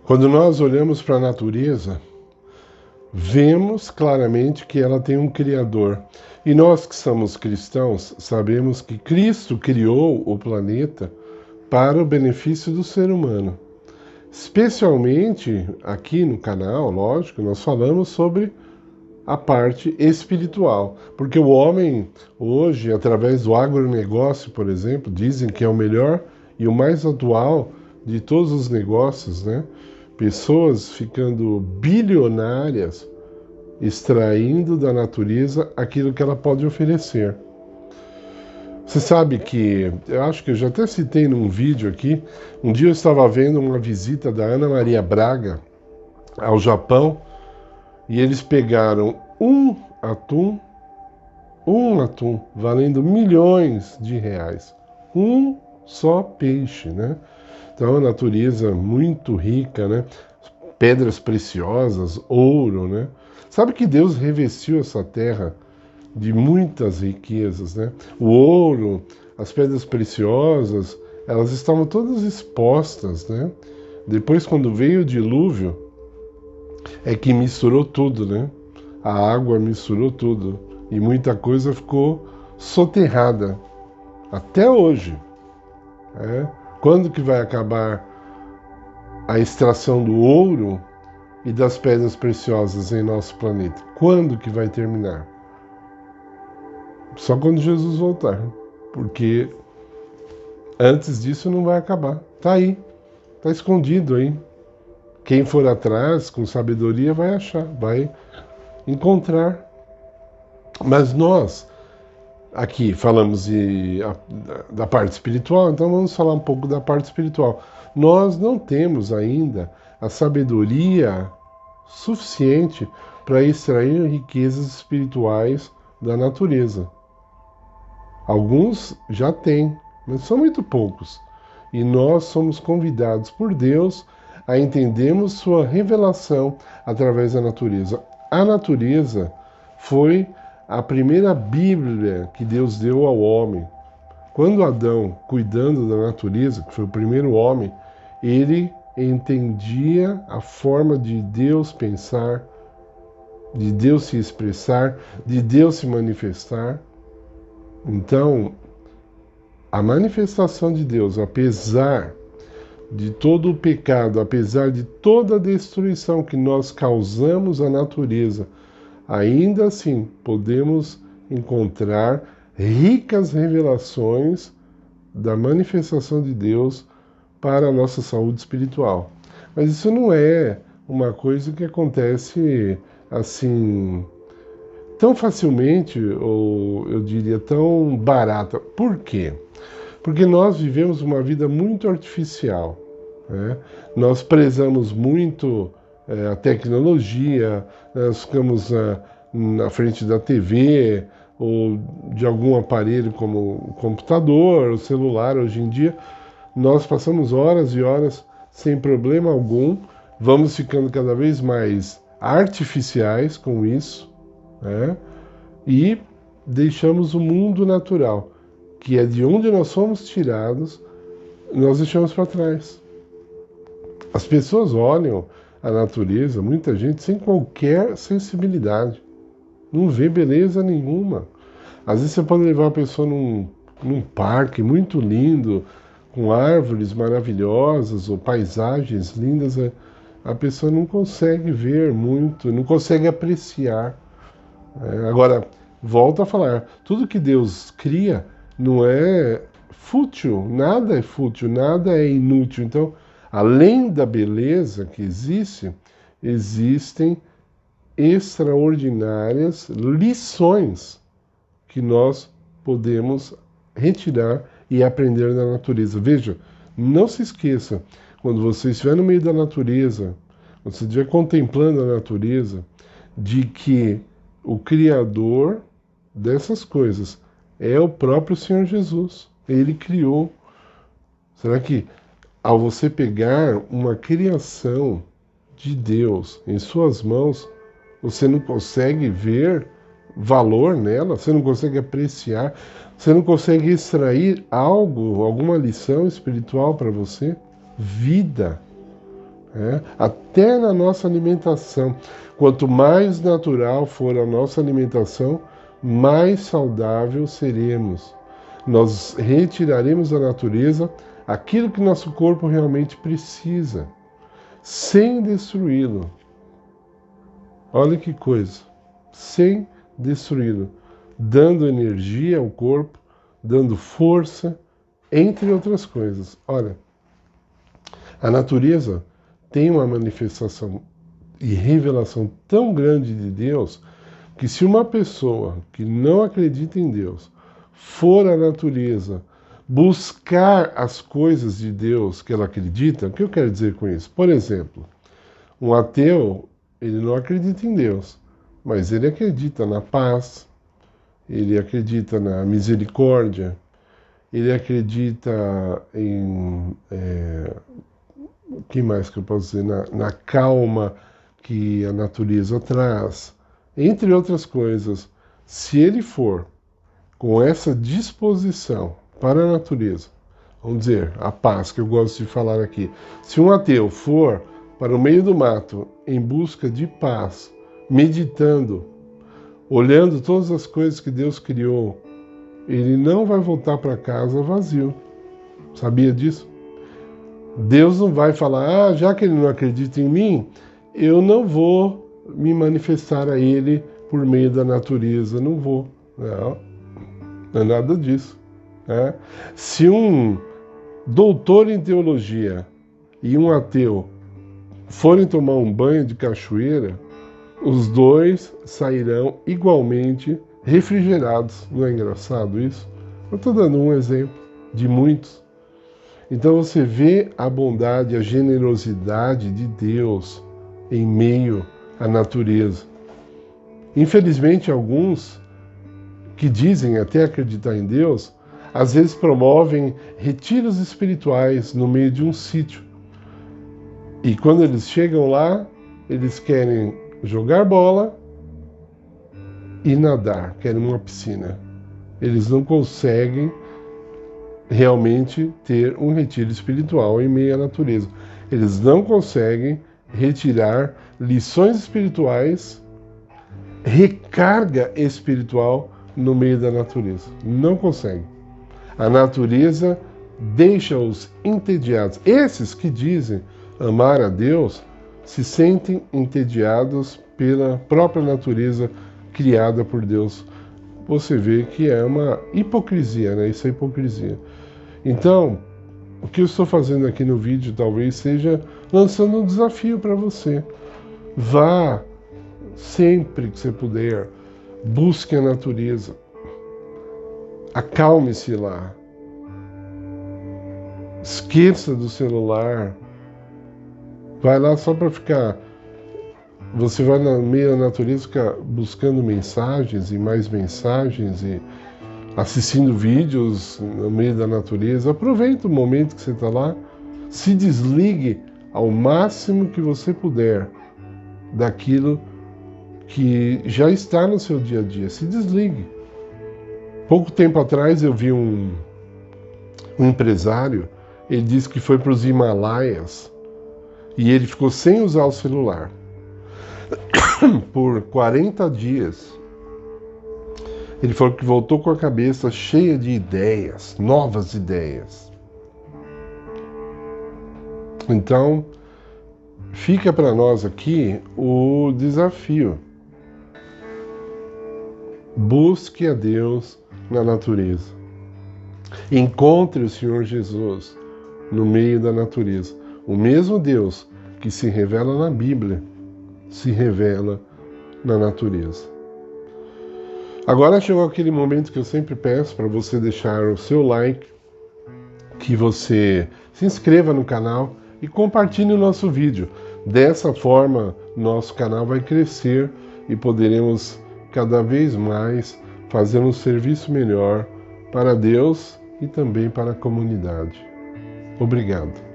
Quando nós olhamos para a natureza, vemos claramente que ela tem um Criador. E nós que somos cristãos, sabemos que Cristo criou o planeta para o benefício do ser humano. Especialmente aqui no canal, lógico, nós falamos sobre a parte espiritual. Porque o homem, hoje, através do agronegócio, por exemplo, dizem que é o melhor e o mais atual de todos os negócios, né? Pessoas ficando bilionárias extraindo da natureza aquilo que ela pode oferecer. Você sabe que, eu acho que eu já até citei num vídeo aqui, um dia eu estava vendo uma visita da Ana Maria Braga ao Japão e eles pegaram um atum valendo milhões de reais. Um só peixe, né? Então, é uma natureza muito rica, né? Pedras preciosas, ouro, né? Sabe que Deus revestiu essa terra de muitas riquezas, né? O ouro, as pedras preciosas, elas estavam todas expostas, né? Depois, quando veio o dilúvio, é que misturou tudo, né? A água misturou tudo e muita coisa ficou soterrada até hoje. Né? Quando que vai acabar a extração do ouro e das pedras preciosas em nosso planeta? Quando que vai terminar? Só quando Jesus voltar, porque antes disso não vai acabar. Tá aí, tá escondido aí. Quem for atrás com sabedoria vai achar, vai encontrar. Mas nós aqui falamos da parte espiritual, então vamos falar um pouco da parte espiritual. Nós não temos ainda a sabedoria suficiente para extrair riquezas espirituais da natureza. Alguns já têm, mas são muito poucos. E nós somos convidados por Deus a entendermos sua revelação através da natureza. A natureza foi a primeira Bíblia que Deus deu ao homem. Quando Adão, cuidando da natureza, que foi o primeiro homem, ele entendia a forma de Deus pensar, de Deus se expressar, de Deus se manifestar. Então, a manifestação de Deus, apesar de todo o pecado, apesar de toda a destruição que nós causamos à natureza, ainda assim podemos encontrar ricas revelações da manifestação de Deus para a nossa saúde espiritual. Mas isso não é uma coisa que acontece assim tão facilmente, ou eu diria tão barata. Por quê? Porque nós vivemos uma vida muito artificial. Né? Nós prezamos muito a tecnologia, nós ficamos na frente da TV ou de algum aparelho como o computador, o celular. Hoje em dia, nós passamos horas e horas sem problema algum, vamos ficando cada vez mais artificiais com isso, né? E deixamos o mundo natural, que é de onde nós somos tirados, nós deixamos para trás. As pessoas olham a natureza, muita gente, sem qualquer sensibilidade. Não vê beleza nenhuma. Às vezes você pode levar a pessoa num parque muito lindo, com árvores maravilhosas ou paisagens lindas, a pessoa não consegue ver muito, não consegue apreciar. Agora, volto a falar, tudo que Deus cria não é fútil, nada é inútil. Então, além da beleza que existe, existem extraordinárias lições que nós podemos retirar e aprender da natureza. Veja, não se esqueça, quando você estiver no meio da natureza, quando você estiver contemplando a natureza, de que o Criador dessas coisas é o próprio Senhor Jesus. Ele criou. Será que ao você pegar uma criação de Deus em suas mãos, você não consegue ver valor nela? Você não consegue apreciar? Você não consegue extrair algo, alguma lição espiritual para você? Vida. Até na nossa alimentação. Quanto mais natural for a nossa alimentação, mais saudável seremos. Nós retiraremos da natureza aquilo que nosso corpo realmente precisa, sem destruí-lo. Olha que coisa, sem destruí-lo, dando energia ao corpo, dando força, entre outras coisas. Olha, a natureza tem uma manifestação e revelação tão grande de Deus que se uma pessoa que não acredita em Deus for à natureza buscar as coisas de Deus que ela acredita, o que eu quero dizer com isso? Por exemplo, um ateu, ele não acredita em Deus, mas ele acredita na paz, ele acredita na misericórdia, ele acredita em... o que mais que eu posso dizer? Na calma que a natureza traz, entre outras coisas. Se ele for com essa disposição para a natureza, vamos dizer, a paz que eu gosto de falar aqui, se um ateu for para o meio do mato em busca de paz, meditando, olhando todas as coisas que Deus criou, ele não vai voltar para casa vazio. Sabia disso? Deus não vai falar, já que ele não acredita em mim, eu não vou me manifestar a ele por meio da natureza, não vou. Não é nada disso. Se um doutor em teologia e um ateu forem tomar um banho de cachoeira, os dois sairão igualmente refrigerados. Não é engraçado isso? Eu estou dando um exemplo de muitos. Então você vê a bondade, a generosidade de Deus em meio à natureza. Infelizmente, alguns que dizem até acreditar em Deus, às vezes promovem retiros espirituais no meio de um sítio. E quando eles chegam lá, eles querem jogar bola e nadar, querem uma piscina. Eles não conseguem realmente ter um retiro espiritual em meio à natureza. Eles não conseguem retirar lições espirituais, recarga espiritual no meio da natureza. Não conseguem. A natureza deixa-os entediados. Esses que dizem amar a Deus se sentem entediados pela própria natureza criada por Deus. Você vê que é uma hipocrisia, né? Isso é hipocrisia. Então, o que eu estou fazendo aqui no vídeo talvez seja lançando um desafio para você. Vá sempre que você puder, busque a natureza, acalme-se lá, esqueça do celular, vai lá só para ficar... Você vai no meio da natureza ficar buscando mensagens e mais mensagens e assistindo vídeos no meio da natureza. Aproveite o momento que você está lá, se desligue ao máximo que você puder daquilo que já está no seu dia a dia. Se desligue. Pouco tempo atrás eu vi um empresário, ele disse que foi para os Himalaias e ele ficou sem usar o celular por 40 dias. Ele falou que voltou com a cabeça cheia de ideias, novas ideias. Então, fica para nós aqui o desafio. Busque a Deus na natureza. Encontre o Senhor Jesus no meio da natureza. O mesmo Deus que se revela na Bíblia se revela na natureza. Agora chegou aquele momento que eu sempre peço para você deixar o seu like, que você se inscreva no canal e compartilhe o nosso vídeo. Dessa forma, nosso canal vai crescer e poderemos cada vez mais fazer um serviço melhor para Deus e também para a comunidade. Obrigado.